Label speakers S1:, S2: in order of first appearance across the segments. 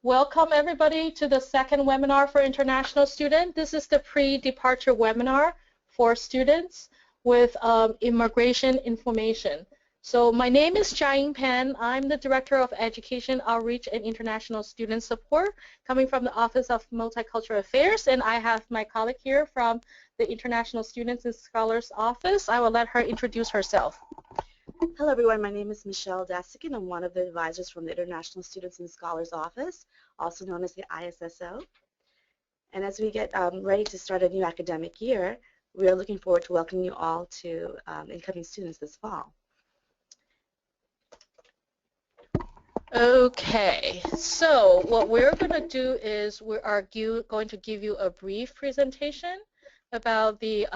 S1: Welcome everybody to the second webinar for international students. This is the pre-departure webinar for students with immigration information. So my name is Chia-Ying Pan. I'm the Director of Education, Outreach, and International Student Support coming from the Office of Multicultural Affairs, and I have my colleague here from the International Students and Scholars Office. I will let her introduce herself.
S2: Hello everyone, my name is Michelle Desikan. I'm one of the advisors from the International Students and Scholars Office, also known as the ISSO. And as we get ready to start a new academic year, we are looking forward to welcoming you all to incoming students this fall.
S1: Okay, so what we're going to do is we are going to give you a brief presentation about the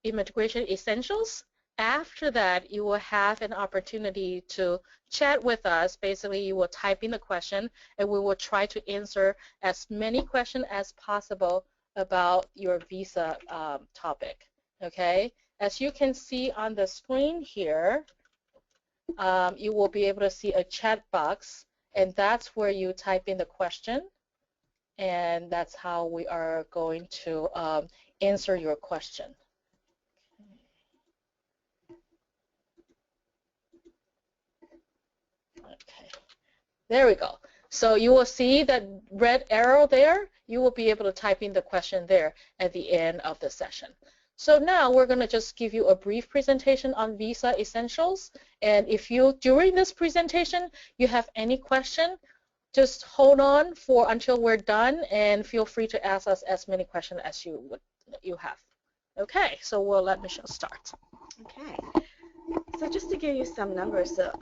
S1: immigration essentials. After that, you will have an opportunity to chat with us. Basically, you will type in the question, and we will try to answer as many questions as possible about your visa topic. Okay, as you can see on the screen here, you will be able to see a chat box, and that's where you type in the question, and that's how we are going to answer your question. Okay, there we go. So you will see that red arrow there. You will be able to type in the question there at the end of the session. So now we're going to just give you a brief presentation on visa essentials. And if you, during this presentation, you have any question, just hold on until we're done, and feel free to ask us as many questions as you have. Okay, so we'll let Michelle start.
S2: Okay. So just to give you some numbers at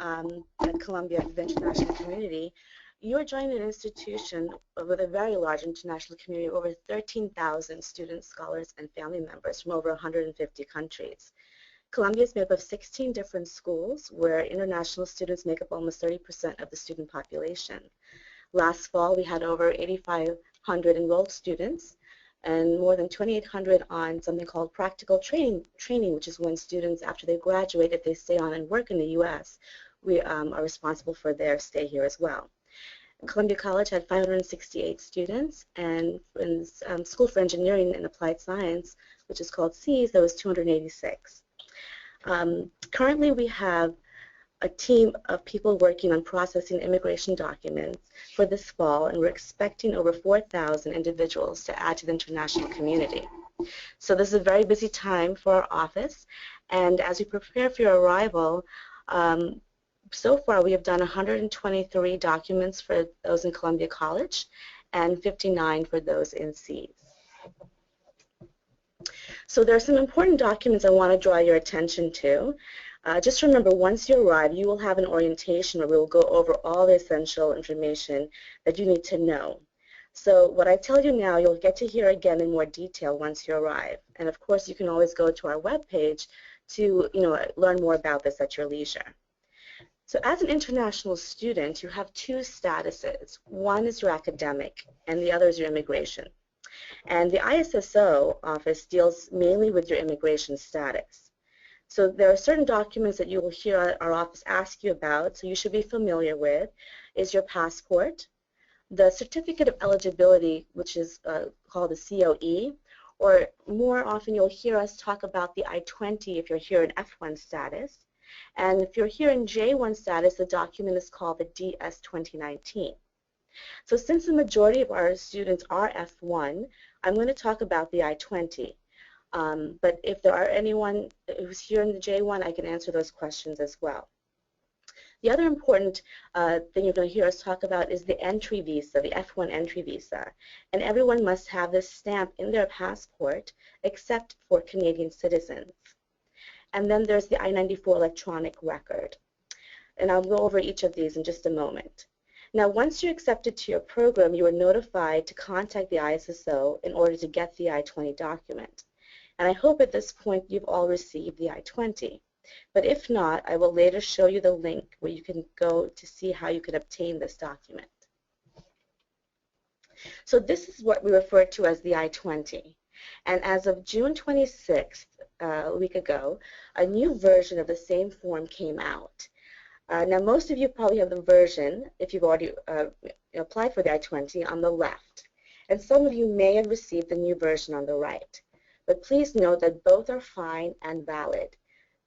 S2: Colombia, the international community, you're joining an institution with a very large international community of over 13,000 students, scholars, and family members from over 150 countries. Colombia is made up of 16 different schools where international students make up almost 30% of the student population. Last fall, we had over 8,500 enrolled students and more than 2,800 on something called practical training, which is when students, after they graduate, if they stay on and work in the U.S., we are responsible for their stay here as well. Columbia College had 568 students, and in School for Engineering and Applied Science, which is called SEAS, there was 286. Currently, we have a team of people working on processing immigration documents for this fall, and we're expecting over 4,000 individuals to add to the international community. So this is a very busy time for our office, and as we prepare for your arrival, so far we have done 123 documents for those in Columbia College and 59 for those in SEAS. So there are some important documents I want to draw your attention to. Just remember, once you arrive, you will have an orientation where we will go over all the essential information that you need to know. So what I tell you now, you'll get to hear again in more detail once you arrive. And of course, you can always go to our webpage to learn more about this at your leisure. So as an international student, you have two statuses. One is your academic, and the other is your immigration. And the ISSO office deals mainly with your immigration status. So there are certain documents that you will hear our office ask you about, so you should be familiar with, is your passport, the certificate of eligibility, which is called the COE, or more often you'll hear us talk about the I-20 if you're here in F-1 status. And if you're here in J-1 status, the document is called the DS-2019. So since the majority of our students are F-1, I'm going to talk about the I-20. But if there are anyone who's here in the J-1, I can answer those questions as well. The other important thing you're going to hear us talk about is the entry visa, the F-1 entry visa. And everyone must have this stamp in their passport except for Canadian citizens. And then there's the I94 electronic record. And I'll go over each of these in just a moment. Now, once you're accepted to your program, you are notified to contact the ISSO in order to get the I-20 document. And I hope at this point you've all received the I-20. But if not, I will later show you the link where you can go to see how you can obtain this document. So this is what we refer to as the I-20. And as of June 26th, a week ago, a new version of the same form came out. Now, most of you probably have the version, if you've already applied for the I-20, on the left. And some of you may have received the new version on the right. But please note that both are fine and valid.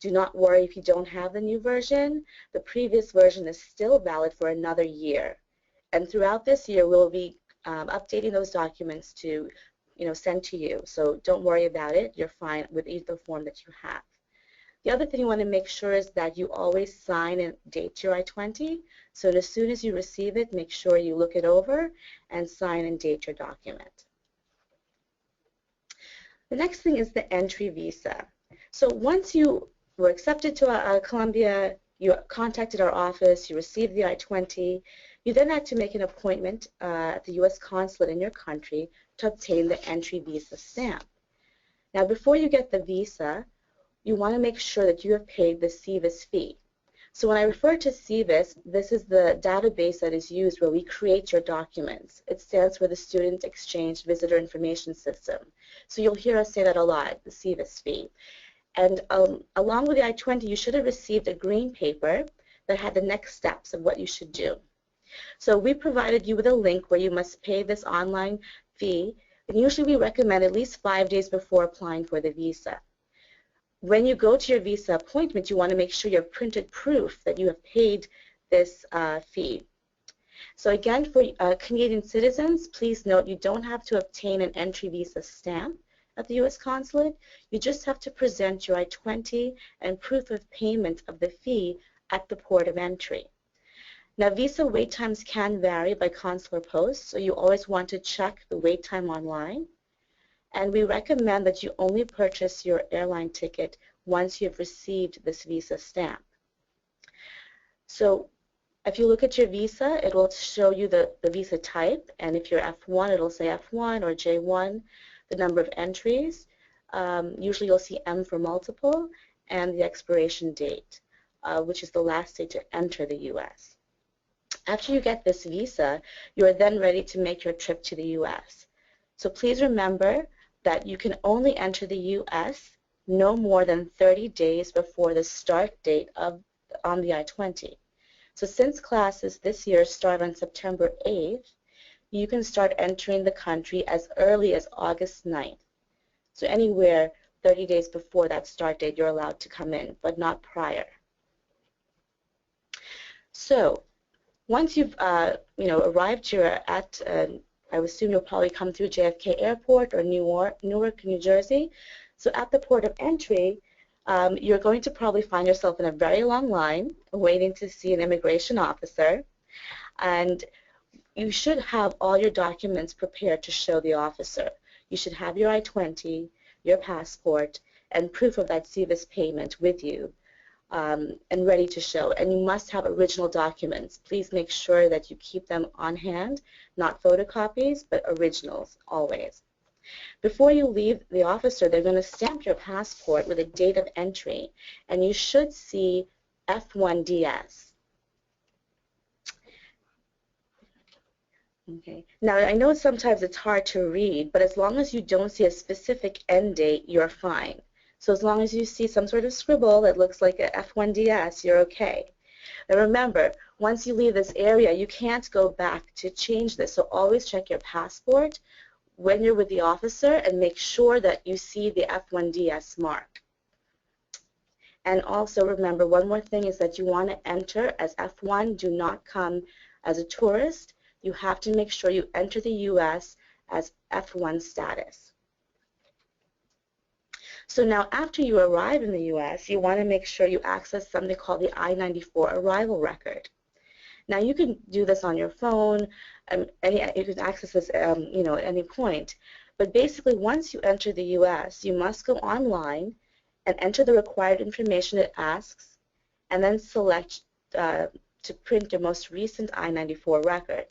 S2: Do not worry if you don't have the new version. The previous version is still valid for another year. And throughout this year, we'll be updating those documents to send to you. So don't worry about it. You're fine with either form that you have. The other thing you want to make sure is that you always sign and date your I-20. So as soon as you receive it, make sure you look it over and sign and date your document. The next thing is the entry visa. So once you were accepted to Colombia, you contacted our office, you received the I-20, you then had to make an appointment at the U.S. consulate in your country to obtain the entry visa stamp. Now before you get the visa, you want to make sure that you have paid the SEVIS fee. So when I refer to SEVIS, this is the database that is used where we create your documents. It stands for the Student Exchange Visitor Information System. So you'll hear us say that a lot, the SEVIS fee. And along with the I-20, you should have received a green paper that had the next steps of what you should do. So we provided you with a link where you must pay this online fee, and usually we recommend at least 5 days before applying for the visa. When you go to your visa appointment, you want to make sure you have printed proof that you have paid this fee. So again, for Canadian citizens, please note you don't have to obtain an entry visa stamp at the U.S. consulate. You just have to present your I-20 and proof of payment of the fee at the port of entry. Now, visa wait times can vary by consular post, so you always want to check the wait time online. And we recommend that you only purchase your airline ticket once you've received this visa stamp. So if you look at your visa, it will show you the visa type, and if you're F-1, it'll say F-1 or J-1, the number of entries. Usually you'll see M for multiple, and the expiration date, which is the last day to enter the U.S. After you get this visa, you are then ready to make your trip to the U.S. So please remember that you can only enter the U.S. no more than 30 days before the start date on the I-20. So since classes this year start on September 8th, you can start entering the country as early as August 9th. So anywhere 30 days before that start date, you're allowed to come in, but not prior. So once you've arrived here at I would assume you'll probably come through JFK Airport or Newark, New Jersey. So at the port of entry, you're going to probably find yourself in a very long line waiting to see an immigration officer. And you should have all your documents prepared to show the officer. You should have your I-20, your passport, and proof of that SEVIS payment with you. And ready to show. And you must have original documents. Please make sure that you keep them on hand, not photocopies, but originals always. Before you leave the officer, they're going to stamp your passport with a date of entry, and you should see F-1 DS. Okay. Now, I know sometimes it's hard to read, but as long as you don't see a specific end date, you're fine. So as long as you see some sort of scribble that looks like a F-1 DS, you're okay. And remember, once you leave this area, you can't go back to change this. So always check your passport when you're with the officer and make sure that you see the F-1 DS mark. And also remember, one more thing is that you want to enter as F-1. Do not come as a tourist. You have to make sure you enter the U.S. as F-1 status. So now after you arrive in the U.S., you want to make sure you access something called the I94 Arrival Record. Now you can do this on your phone, you can access this at any point. But basically once you enter the U.S., you must go online and enter the required information it asks, and then select to print your most recent I94 record.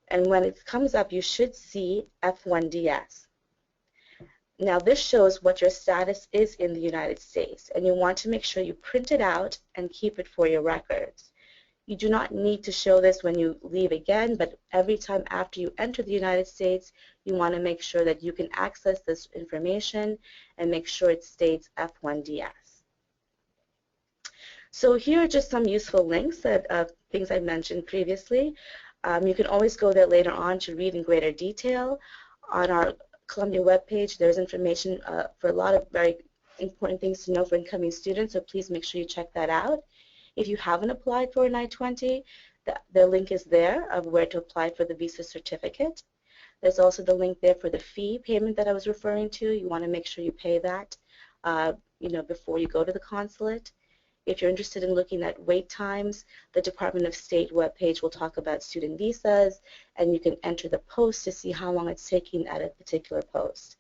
S2: And when it comes up, you should see F-1 DS. Now this shows what your status is in the United States, and you want to make sure you print it out and keep it for your records. You do not need to show this when you leave again, but every time after you enter the United States, you want to make sure that you can access this information and make sure it states F-1 DS. So here are just some useful links that things I mentioned previously. You can always go there later on to read in greater detail. On our Columbia webpage, there's information for a lot of very important things to know for incoming students, so please make sure you check that out. If you haven't applied for an I-20, the link is there of where to apply for the visa certificate. There's also the link there for the fee payment that I was referring to. You want to make sure you pay that before you go to the consulate. If you're interested in looking at wait times, the Department of State webpage will talk about student visas, and you can enter the post to see how long it's taking at a particular post.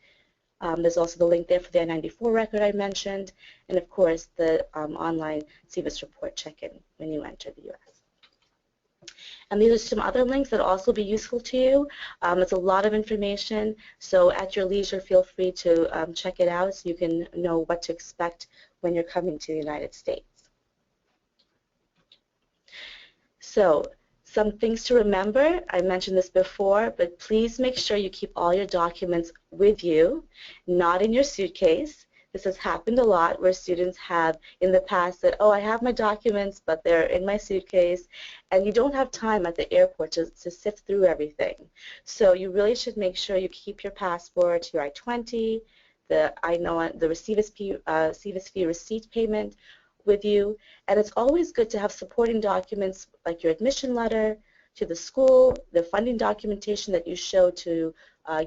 S2: There's also the link there for the I94 record I mentioned, and of course the online CVIS report check-in when you enter the U.S. And these are some other links that will also be useful to you. It's a lot of information, so at your leisure, feel free to check it out so you can know what to expect when you're coming to the United States. So some things to remember, I mentioned this before, but please make sure you keep all your documents with you, not in your suitcase. This has happened a lot where students have in the past said, oh, I have my documents, but they're in my suitcase, and you don't have time at the airport to sift through everything. So you really should make sure you keep your passport, your I-20, the CVIS fee receipt payment with you, and it's always good to have supporting documents like your admission letter to the school, the funding documentation that you show to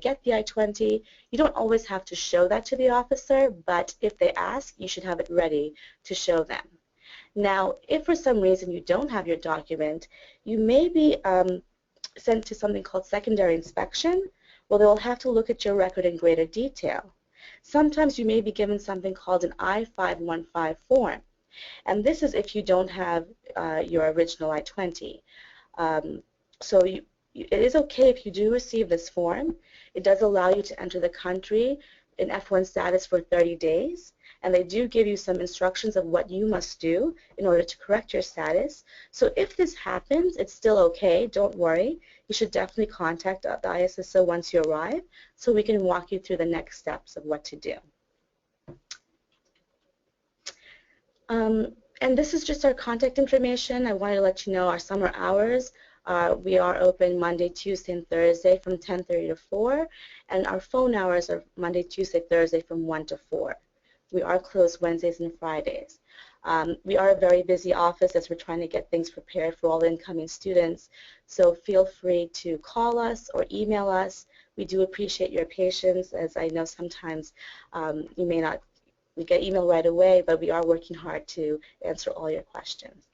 S2: get the I-20. You don't always have to show that to the officer, but if they ask, you should have it ready to show them. Now, if for some reason you don't have your document, you may be sent to something called secondary inspection, where they'll have to look at your record in greater detail. Sometimes you may be given something called an I-515 form. And this is if you don't have your original I-20. So it is okay if you do receive this form. It does allow you to enter the country in F-1 status for 30 days. And they do give you some instructions of what you must do in order to correct your status. So if this happens, it's still okay. Don't worry. You should definitely contact the ISSO once you arrive so we can walk you through the next steps of what to do. And this is just our contact information. I wanted to let you know our summer hours. We are open Monday, Tuesday, and Thursday from 10:30 to 4, and our phone hours are Monday, Tuesday, Thursday from 1 to 4. We are closed Wednesdays and Fridays. We are a very busy office as we're trying to get things prepared for all the incoming students, so feel free to call us or email us. We do appreciate your patience, as I know sometimes you may not get email right away, but we are working hard to answer all your questions.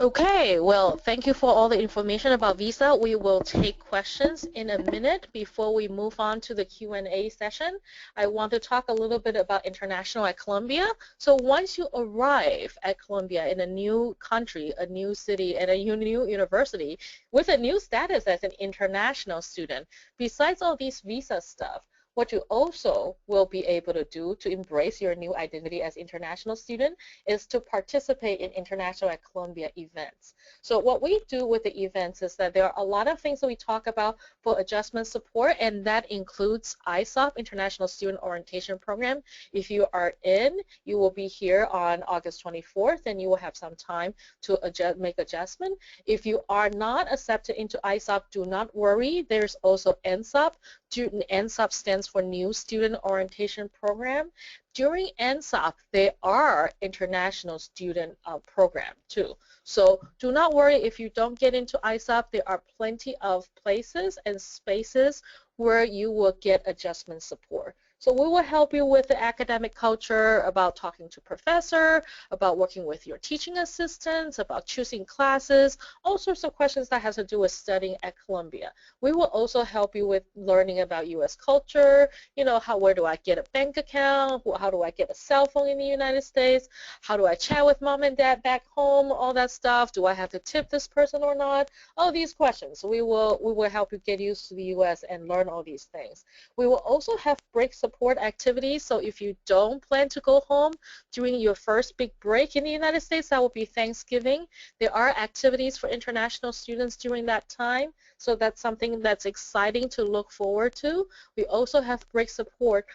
S1: Okay, well, thank you for all the information about visa. We will take questions in a minute before we move on to the Q&A session. I want to talk a little bit about international at Columbia. So once you arrive at Columbia in a new country, a new city, and a new university with a new status as an international student, besides all these visa stuff, what you also will be able to do to embrace your new identity as international student is to participate in International at Columbia events. So what we do with the events is that there are a lot of things that we talk about for adjustment support, and that includes ISOP, International Student Orientation Program. If you are in, you will be here on August 24th, and you will have some time to make adjustment. If you are not accepted into ISOP, do not worry. There's also NSOP. NSOP stands for New Student Orientation Program. During NSOP, there are international student program too. So do not worry if you don't get into ISOP. There are plenty of places and spaces where you will get adjustment support. So we will help you with the academic culture, about talking to professor, about working with your teaching assistants, about choosing classes, all sorts of questions that has to do with studying at Columbia. We will also help you with learning about U.S. culture, you know, where do I get a bank account, how do I get a cell phone in the United States, how do I chat with mom and dad back home, all that stuff, do I have to tip this person or not, all these questions. We will help you get used to the U.S. and learn all these things. We will also have break support activities, so if you don't plan to go home during your first big break in the United States, that will be Thanksgiving. There are activities for international students during that time, so that's something that's exciting to look forward to. We also have break support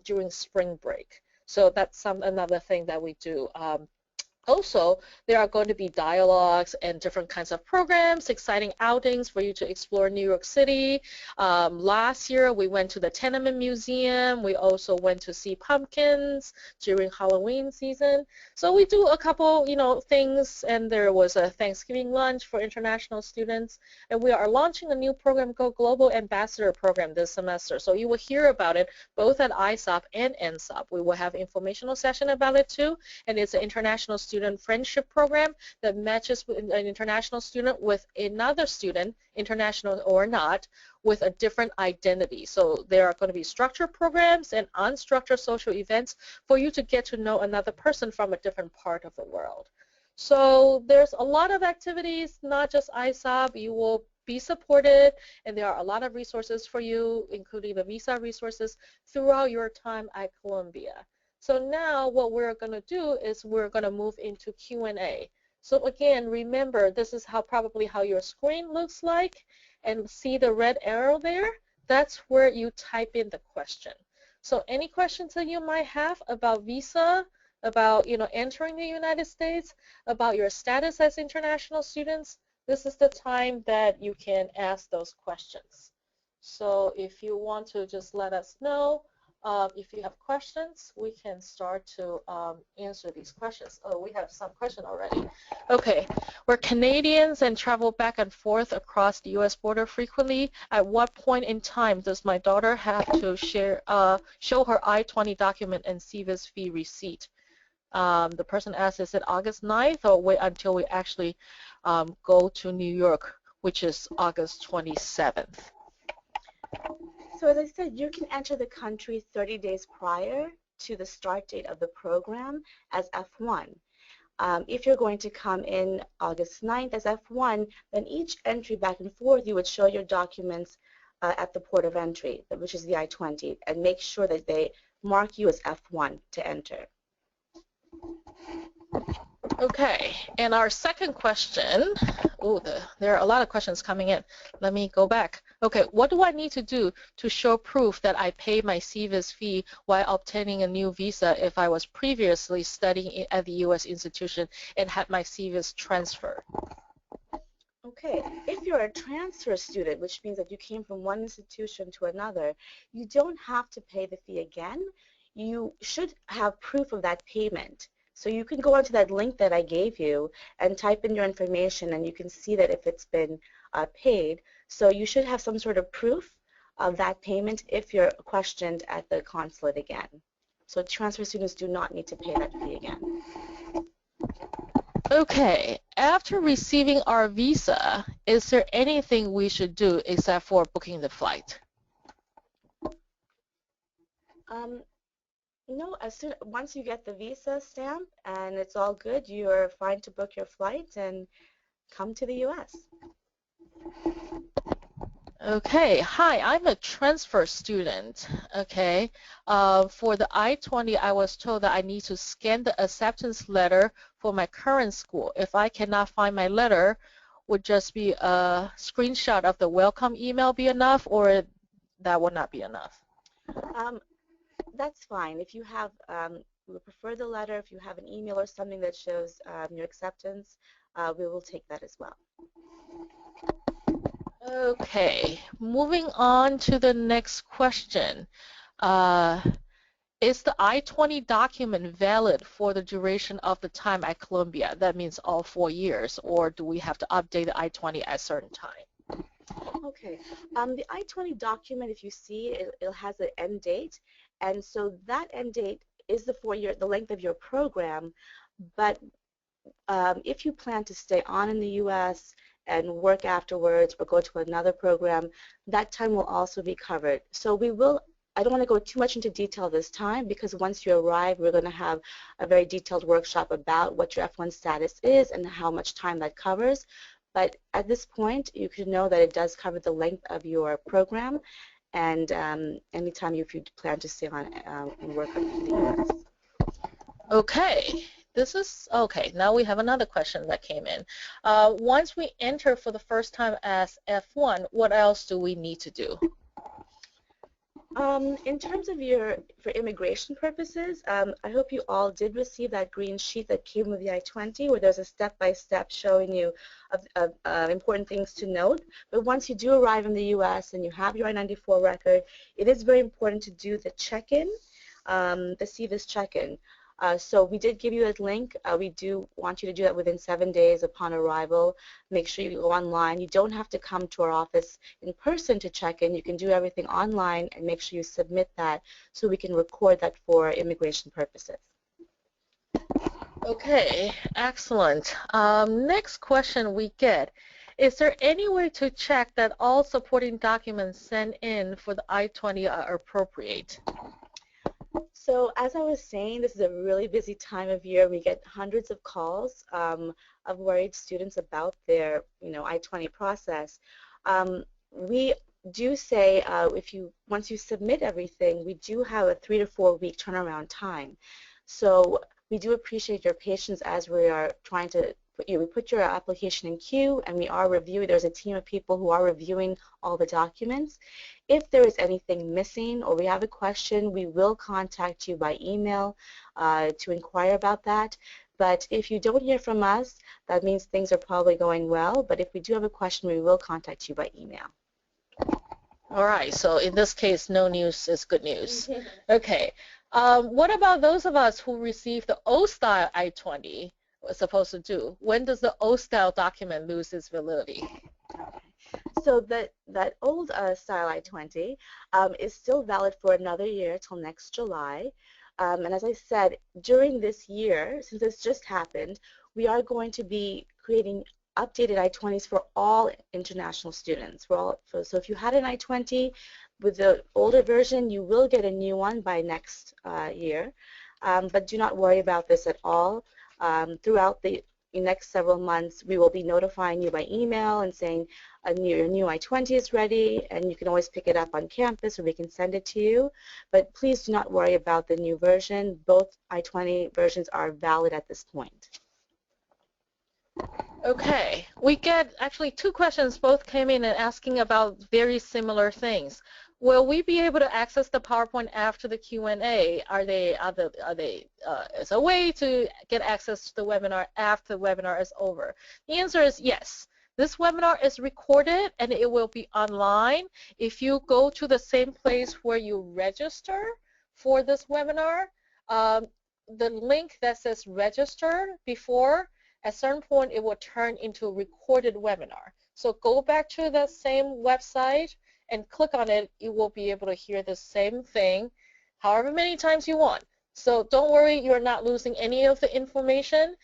S1: during spring break. So that's another thing that we do. Also, there are going to be dialogues and different kinds of programs, exciting outings for you to explore New York City. Last year, we went to the Tenement Museum. We also went to see pumpkins during Halloween season. So we do a couple, things, and there was a Thanksgiving lunch for international students. And we are launching a new program called Global Ambassador Program this semester. So you will hear about it both at ISOP and NSOP. We will have informational session about it too, and it's an international student friendship program that matches an international student with another student, international or not, with a different identity. So there are going to be structured programs and unstructured social events for you to get to know another person from a different part of the world. So there's a lot of activities, not just ISOP. You will be supported, and there are a lot of resources for you, including the visa resources, throughout your time at Columbia. So now what we're going to do is we're going to move into Q&A. So again, remember, this is probably how your screen looks like, and see the red arrow there? That's where you type in the question. So any questions that you might have about visa, about entering the United States, about your status as international students, this is the time that you can ask those questions. So if you want to just let us know, if you have questions, we can start to answer these questions. Oh, we have some questions already. Okay, we're Canadians and travel back and forth across the U.S. border frequently. At what point in time does my daughter have to show her I-20 document and CVIS fee receipt? The person asked, is it August 9th or wait until we actually go to New York, which is August 27th?
S2: So as I said, you can enter the country 30 days prior to the start date of the program as F-1. If you're going to come in August 9th as F-1, then each entry back and forth, you would show your documents at the port of entry, which is the I-20, and make sure that they mark you as F-1 to enter.
S1: Okay, and our second question, there are a lot of questions coming in. Let me go back. Okay, what do I need to do to show proof that I paid my CVIS fee while obtaining a new visa if I was previously studying at the U.S. institution and had my CVIS transferred?
S2: Okay, if you're a transfer student, which means that you came from one institution to another, you don't have to pay the fee again. You should have proof of that payment. So you can go onto that link that I gave you and type in your information, and you can see that if it's been paid. So you should have some sort of proof of that payment if you're questioned at the consulate again. So transfer students do not need to pay that fee again.
S1: Okay, after receiving our visa, is there anything we should do except for booking the flight?
S2: No, once you get the visa stamp and it's all good, you're fine to book your flight and come to the U.S.
S1: Okay, hi, I'm a transfer student. Okay, for the I-20, I was told that I need to scan the acceptance letter for my current school. If I cannot find my letter, would just be a screenshot of the welcome email be enough, or that would not be enough?
S2: That's fine. If you have, we prefer the letter. If you have an email or something that shows your acceptance, we will take that as well.
S1: Okay, moving on to the next question. Is the I-20 document valid for the duration of the time at Columbia? That means all 4 years, or do we have to update the I-20 at a certain time?
S2: Okay, the I-20 document, if you see, it has an end date, and so that end date is the length of your program, but if you plan to stay on in the U.S. and work afterwards or go to another program, that time will also be covered. So I don't want to go too much into detail this time because once you arrive, we're going to have a very detailed workshop about what your F-1 status is and how much time that covers. But at this point, you can know that it does cover the length of your program, and anytime if you plan to stay on and work in the U.S.
S1: Okay. Okay, now we have another question that came in. Once we enter for the first time as F-1, what else do we need to do?
S2: In terms of for immigration purposes, I hope you all did receive that green sheet that came with the I-20 where there's a step-by-step showing you of important things to note. But once you do arrive in the U.S. and you have your I-94 record, it is very important to do the check-in, the CVIS check-in. So we did give you a link. We do want you to do that within 7 days upon arrival. Make sure you go online. You don't have to come to our office in person to check in. You can do everything online and make sure you submit that so we can record that for immigration purposes.
S1: Okay, excellent. Next question we get, is there any way to check that all supporting documents sent in for the I-20 are appropriate?
S2: So as I was saying, this is a really busy time of year. We get hundreds of calls of worried students about their, I-20 process. We do say once you submit everything, we do have a 3 to 4 week turnaround time. So we do appreciate your patience as we are trying to we put your application in queue, and we are reviewing. There's a team of people who are reviewing all the documents. If there is anything missing or we have a question, we will contact you by email to inquire about that. But if you don't hear from us, that means things are probably going well. But if we do have a question, we will contact you by email.
S1: All right, so in this case, no news is good news. Okay, what about those of us who received the old-style I-20? What's supposed to do? When does the old-style document lose its validity?
S2: So that old style I-20 is still valid for another year till next July. And as I said, during this year, since this just happened, we are going to be creating updated I-20s for all international students. So if you had an I-20 with the older version, you will get a new one by next year. But do not worry about this at all. Throughout the next several months, we will be notifying you by email and saying your new I-20 is ready, and you can always pick it up on campus or we can send it to you. But please do not worry about the new version. Both I-20 versions are valid at this point.
S1: Okay, we get actually two questions. Both came in and asking about very similar things. Will we be able to access the PowerPoint after the Q&A? Is a way to get access to the webinar after the webinar is over? The answer is yes. This webinar is recorded and it will be online. If you go to the same place where you register for this webinar, the link that says register before, at a certain point it will turn into a recorded webinar. So go back to the same website and click on it. You will be able to hear the same thing however many times you want. So don't worry, you're not losing any of the information.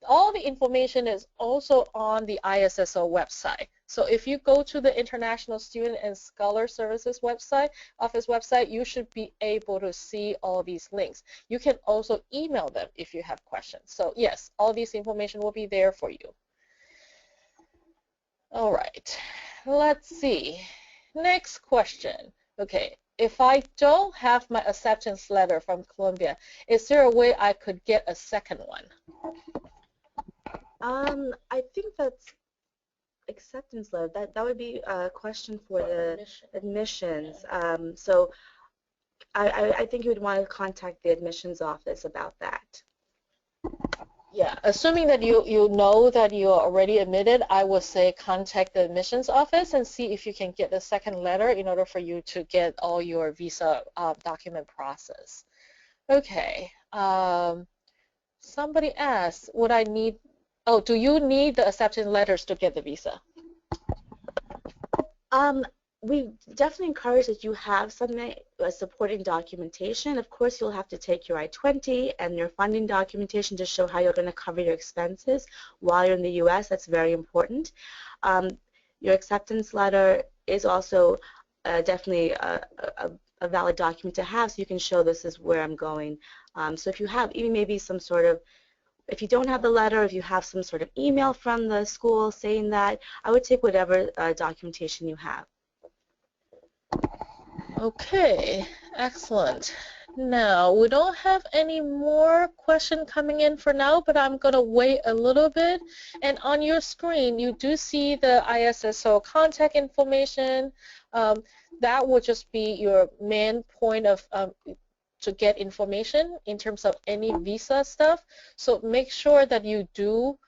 S1: All the information is also on the ISSO website. So if you go to the International Student and Scholar Services office website, you should be able to see all these links. You can also email them if you have questions. So yes, all these information will be there for you. All right, let's see. Next question. Okay, if I don't have my acceptance letter from Colombia, is there a way I could get a second one?
S2: I think that's acceptance letter. That would be a question for the admissions. So I think you would want to contact the admissions office about that.
S1: Yeah, assuming that you know that you are already admitted, I would say contact the admissions office and see if you can get a second letter in order for you to get all your visa document process. Okay. Somebody asked, would I need? Oh, do you need the acceptance letters to get the visa?
S2: We definitely encourage that you have some supporting documentation. Of course, you'll have to take your I-20 and your funding documentation to show how you're going to cover your expenses while you're in the U.S. That's very important. Your acceptance letter is also definitely a valid document to have, so you can show this is where I'm going. So if you have even maybe some sort of, if you don't have the letter, if you have some sort of email from the school saying that, I would take whatever documentation you have.
S1: Okay, excellent. No, we don't have any more question coming in for now, but I'm going to wait a little bit. And on your screen, you do see the ISSO contact information. Um, that will just be your main point of to get information in terms of any visa stuff. So make sure that you do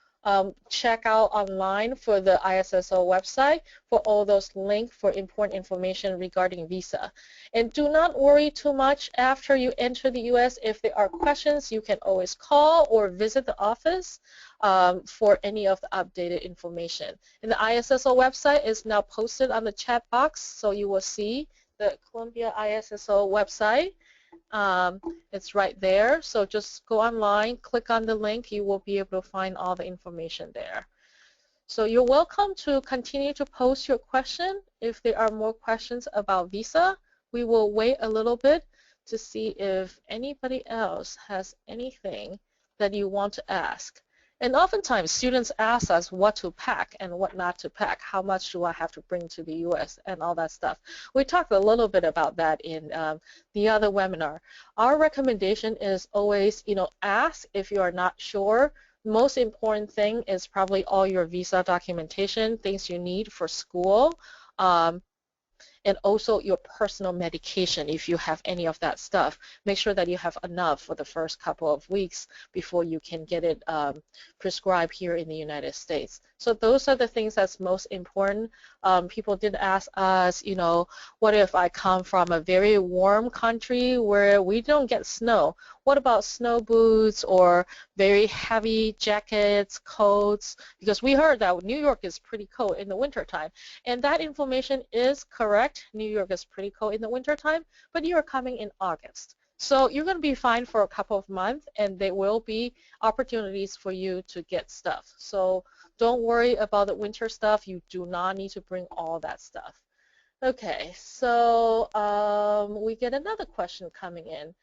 S1: check out online for the ISSO website for all those links for important information regarding visa. And do not worry too much after you enter the U.S. If there are questions, you can always call or visit the office for any of the updated information. And the ISSO website is now posted on the chat box, so you will see the Colombia ISSO website. It's right there, so just go online, click on the link, you will be able to find all the information there. So you're welcome to continue to post your question. If there are more questions about visa, we will wait a little bit to see if anybody else has anything that you want to ask. And oftentimes students ask us what to pack and what not to pack, how much do I have to bring to the US and all that stuff. We talked a little bit about that in the other webinar. Our recommendation is always, ask if you are not sure. Most important thing is probably all your visa documentation, things you need for school, and also your personal medication if you have any of that stuff. Make sure that you have enough for the first couple of weeks before you can get it prescribed here in the United States. So those are the things that's most important. People did ask us, what if I come from a very warm country where we don't get snow? What about snow boots or very heavy jackets, coats? Because we heard that New York is pretty cold in the wintertime. And that information is correct. New York is pretty cold in the wintertime, but you're coming in August. So you're going to be fine for a couple of months, and there will be opportunities for you to get stuff. So don't worry about the winter stuff. You do not need to bring all that stuff. Okay, so we get another question coming in.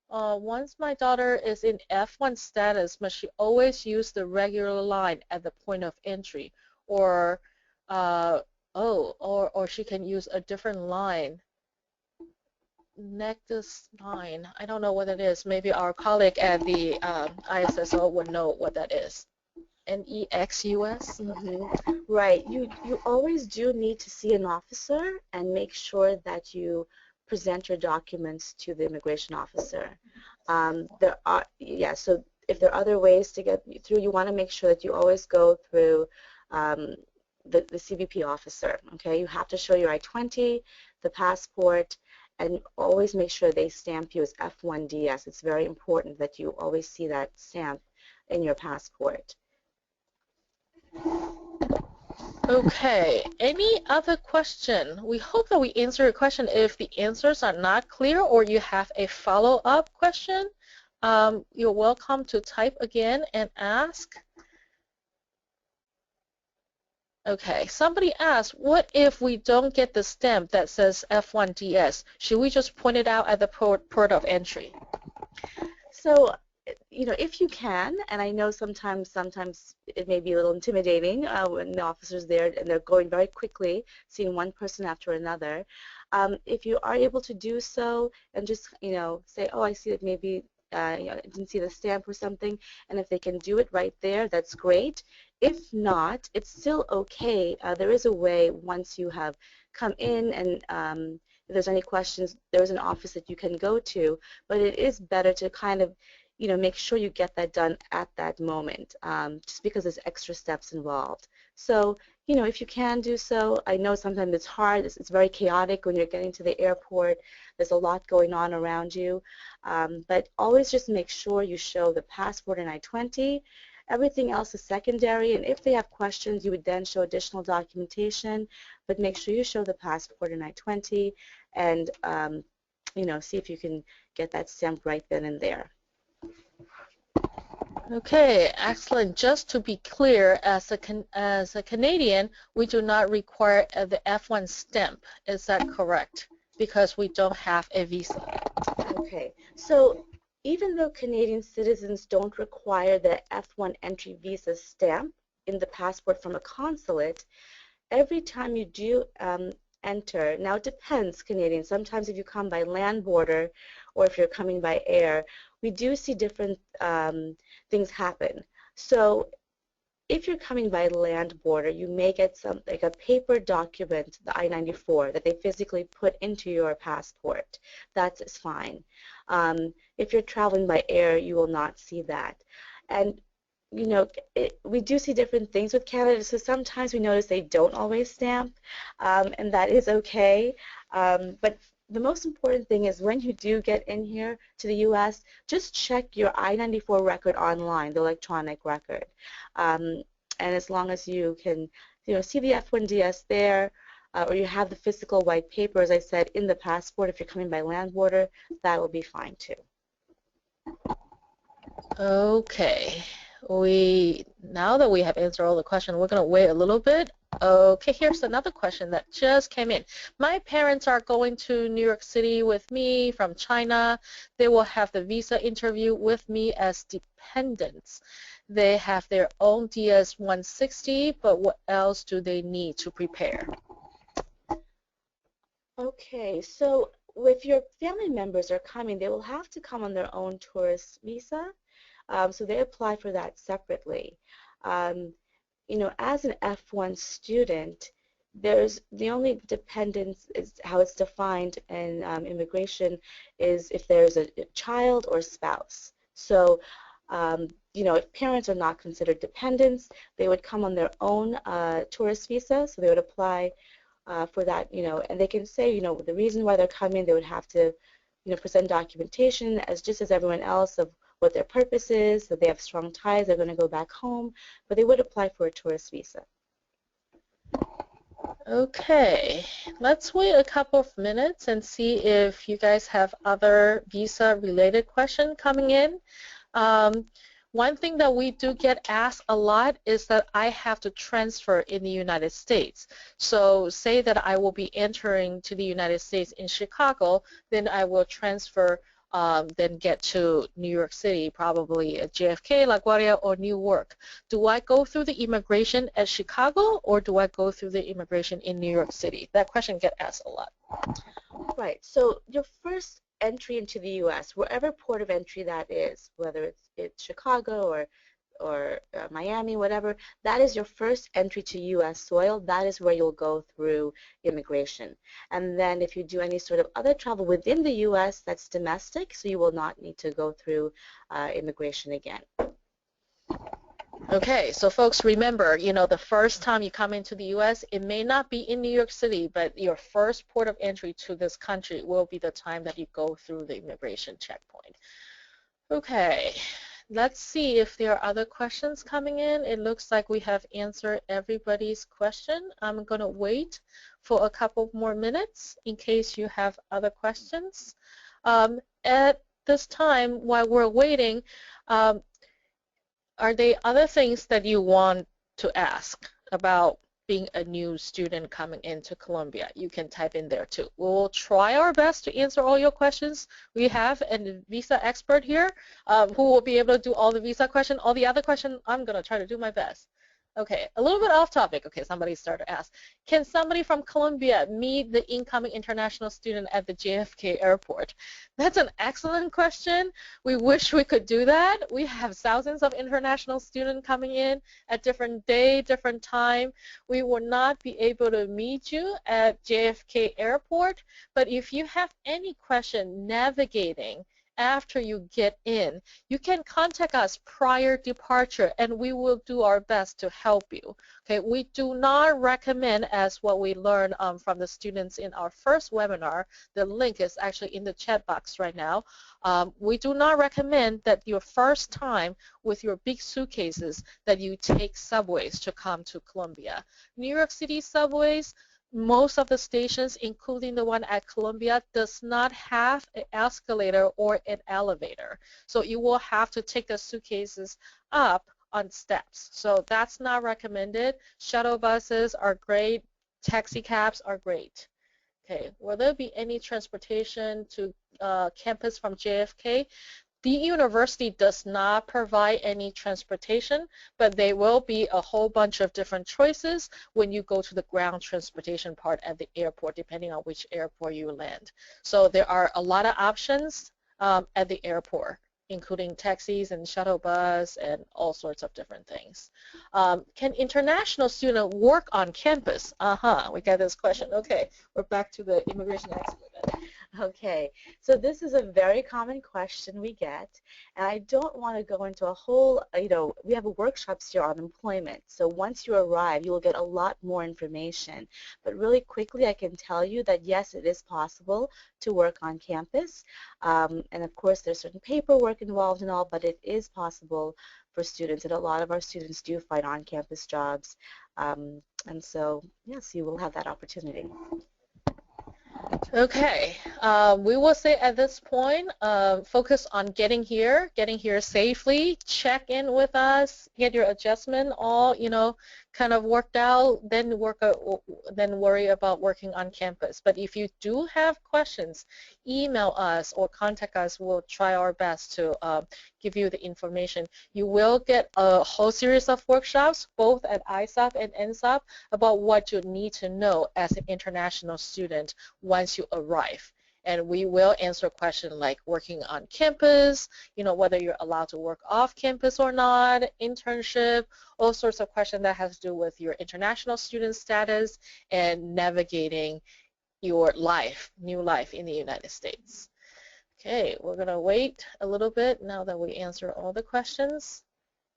S1: Once my daughter is in F-1 status, must she always use the regular line at the point of entry, or or she can use a different line? Nexus line. I don't know what it is. Maybe our colleague at the ISSO would know what that is. NEXUS?
S2: Right. You always do need to see an officer and make sure that you present your documents to the immigration officer. So if there are other ways to get through, you want to make sure that you always go through the CBP officer. Okay, you have to show your I-20, the passport, and always make sure they stamp you as F-1DS. It's very important that you always see that stamp in your passport.
S1: Okay, any other question? We hope that we answer your question. If the answers are not clear or you have a follow-up question, you're welcome to type again and ask. Okay, somebody asked, what if we don't get the stamp that says F1DS? Should we just point it out at the port of entry?
S2: So, if you can, and I know sometimes it may be a little intimidating when the officer's there and they're going very quickly, seeing one person after another. If you are able to do so and just, say, oh, I see that maybe I didn't see the stamp or something, and if they can do it right there, that's great. If not, it's still okay. There is a way once you have come in and if there's any questions, there's an office that you can go to, but it is better to kind of, make sure you get that done at that moment, just because there's extra steps involved. So, if you can do so, I know sometimes it's hard, it's very chaotic when you're getting to the airport, there's a lot going on around you, but always just make sure you show the passport and I-20. Everything else is secondary, and if they have questions, you would then show additional documentation, but make sure you show the passport and I-20 and, see if you can get that stamp right then and there.
S1: Okay, excellent. Just to be clear, as a Canadian, we do not require the F1 stamp. Is that correct? Because we don't have a visa.
S2: Okay, so even though Canadian citizens don't require the F1 entry visa stamp in the passport from a consulate, every time you do enter. Now it depends, Canadians. Sometimes if you come by land border or if you're coming by air, we do see different things happen. So if you're coming by land border, you may get some like a paper document, the I-94, that they physically put into your passport. That's fine. If you're traveling by air, you will not see that. And you know, we do see different things with Canada, so sometimes we notice they don't always stamp, and that is okay. But the most important thing is when you do get in here to the U.S., just check your I-94 record online, the electronic record. And as long as you can, see the F-1 DS there, or you have the physical white paper, as I said, in the passport, if you're coming by land border, that will be fine too.
S1: Okay. Now that we have answered all the questions, we're going to wait a little bit. Okay, here's another question that just came in. My parents are going to New York City with me from China. They will have the visa interview with me as dependents. They have their own DS-160, but what else do they need to prepare?
S2: Okay, so if your family members are coming, they will have to come on their own tourist visa. So they apply for that separately. As an F-1 student, there's the only dependence is how it's defined in immigration is if there's a child or spouse. So, if parents are not considered dependents, they would come on their own tourist visa. So they would apply for that, and they can say, the reason why they're coming, they would have to, present documentation as just as everyone else of what their purpose is, that they have strong ties, they're going to go back home, but they would apply for a tourist visa.
S1: Okay, let's wait a couple of minutes and see if you guys have other visa-related questions coming in. One thing that we do get asked a lot is that I have to transfer in the United States. So say that I will be entering to the United States in Chicago, then I will transfer, then get to New York City, probably at JFK, LaGuardia, or Newark. Do I go through the immigration at Chicago, or do I go through the immigration in New York City? That question gets asked a lot.
S2: Right. So your first entry into the U.S., wherever port of entry that is, whether it's Chicago or Miami, whatever, that is your first entry to U.S. soil. That is where you'll go through immigration. And then if you do any sort of other travel within the U.S., that's domestic, so you will not need to go through immigration again.
S1: Okay, so folks, remember, the first time you come into the U.S., it may not be in New York City, but your first port of entry to this country will be the time that you go through the immigration checkpoint. Okay, let's see if there are other questions coming in. It looks like we have answered everybody's question. I'm going to wait for a couple more minutes in case you have other questions. At this time, while we're waiting, are there other things that you want to ask about being a new student coming into Colombia? You can type in there too. We'll try our best to answer all your questions. We have a visa expert here who will be able to do all the visa questions. All the other questions, I'm going to try to do my best. Okay, a little bit off topic. Okay, somebody started to ask, can somebody from Colombia meet the incoming international student at the JFK airport? That's an excellent question. We wish we could do that. We have thousands of international students coming in at different day, different time. We will not be able to meet you at JFK airport, but if you have any question navigating after you get in, you can contact us prior departure and we will do our best to help you. Okay, we do not recommend, as what we learned from the students in our first webinar, the link is actually in the chat box right now. We do not recommend that your first time with your big suitcases that you take subways to come to Colombia. New York City subways, most of the stations, including the one at Columbia, does not have an escalator or an elevator. So you will have to take the suitcases up on steps. So that's not recommended. Shuttle buses are great. Taxi cabs are great. Okay, will there be any transportation to campus from JFK? The university does not provide any transportation, but there will be a whole bunch of different choices when you go to the ground transportation part at the airport, depending on which airport you land. So there are a lot of options at the airport, including taxis and shuttle bus and all sorts of different things. Can international students work on campus? We got this question. Okay, we're back to the immigration expert.
S2: Okay, so this is a very common question we get, and I don't want to go into a whole, we have workshops here on employment. So once you arrive, you will get a lot more information. But really quickly, I can tell you that yes, it is possible to work on campus. And of course, there's certain paperwork involved and all, but it is possible for students, and a lot of our students do find on-campus jobs. And so, yes, you will have that opportunity.
S1: Okay, we will say at this point, focus on getting here safely, check in with us, get your adjustment all, kind of worked out, then worry about working on campus. But if you do have questions, email us or contact us. We'll try our best to give you the information. You will get a whole series of workshops, both at ISOP and NSOP, about what you need to know as an international student once you arrive. And we will answer questions like working on campus, whether you're allowed to work off campus or not, internship, all sorts of questions that has to do with your international student status and navigating your new life in the United States. Okay, we're going to wait a little bit now that we answer all the questions.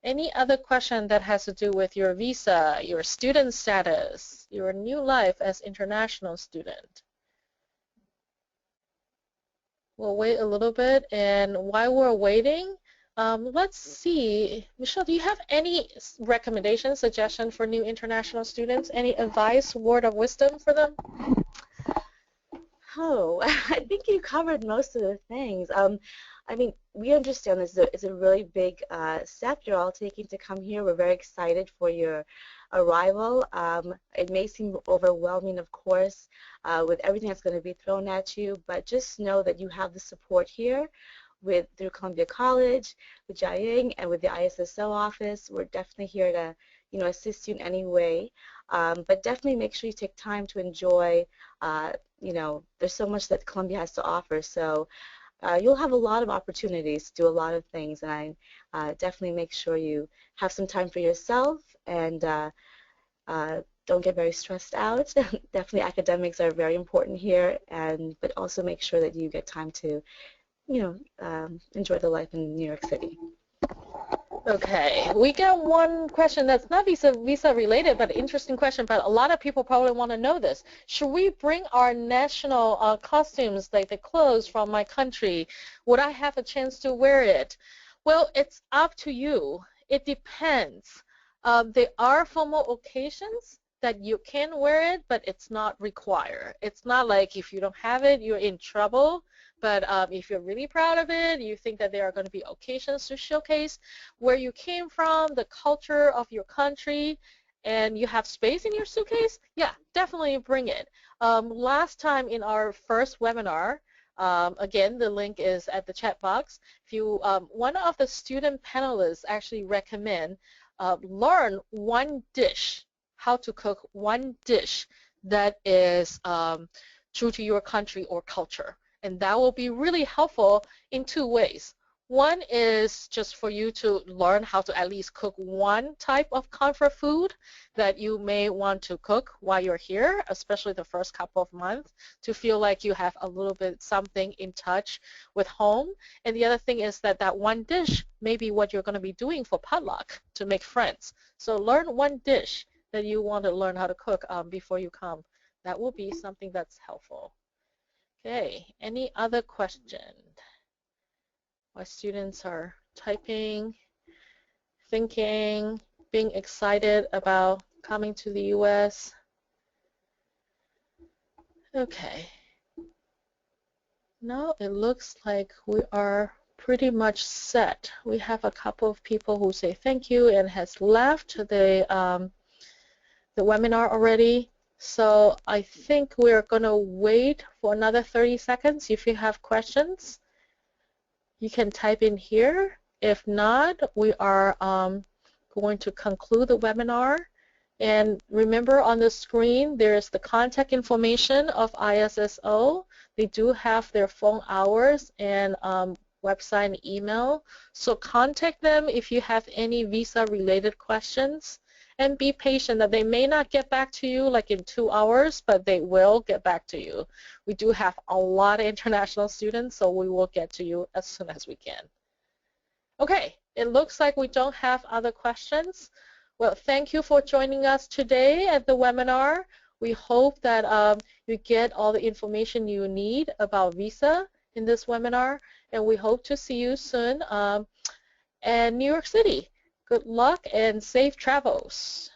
S1: Any other question that has to do with your visa, your student status, your new life as international student? We'll wait a little bit, and while we're waiting, let's see. Michelle, do you have any recommendations, suggestions for new international students? Any advice, word of wisdom for them?
S2: Oh, I think you covered most of the things. I mean, we understand this is a really big step you're all taking to come here. We're very excited for your arrival. It may seem overwhelming, of course, with everything that's going to be thrown at you, but just know that you have the support here through Columbia College, with Chia-Ying, and with the ISSO office. We're definitely here to, assist you in any way. But definitely make sure you take time to enjoy. There's so much that Columbia has to offer. So you'll have a lot of opportunities to do a lot of things, and I definitely make sure you have some time for yourself and don't get very stressed out. Definitely academics are very important here, but also make sure that you get time to, enjoy the life in New York City.
S1: Okay, we got one question that's not visa related, but an interesting question, but a lot of people probably want to know this. Should we bring our national costumes, like the clothes from my country? Would I have a chance to wear it? Well, it's up to you. It depends. There are formal occasions that you can wear it, but it's not required. It's not like if you don't have it, you're in trouble. But if you're really proud of it, you think that there are going to be occasions to showcase where you came from, the culture of your country, and you have space in your suitcase, yeah, definitely bring it. Last time in our first webinar, again, the link is at the chat box. One of the student panelists actually recommend learn one dish, how to cook one dish that is true to your country or culture. And that will be really helpful in two ways. One is just for you to learn how to at least cook one type of comfort food that you may want to cook while you're here, especially the first couple of months, to feel like you have a little bit something in touch with home. And the other thing is that one dish may be what you're going to be doing for potluck to make friends. So learn one dish that you want to learn how to cook before you come. That will be something that's helpful. Okay, any other question? While students are typing, thinking, being excited about coming to the U.S. Okay. Now it looks like we are pretty much set. We have a couple of people who say thank you and has left the webinar already. So I think we're going to wait for another 30 seconds if you have questions. you can type in here. If not, we are going to conclude the webinar. And remember, on the screen there's the contact information of ISSO. They do have their phone hours and website and email. So contact them if you have any visa related questions, and be patient that they may not get back to you like in 2 hours, but they will get back to you. We do have a lot of international students, so we will get to you as soon as we can. Okay, it looks like we don't have other questions. Well, thank you for joining us today at the webinar. We hope that you get all the information you need about visa in this webinar, and we hope to see you soon in New York City. Good luck and safe travels.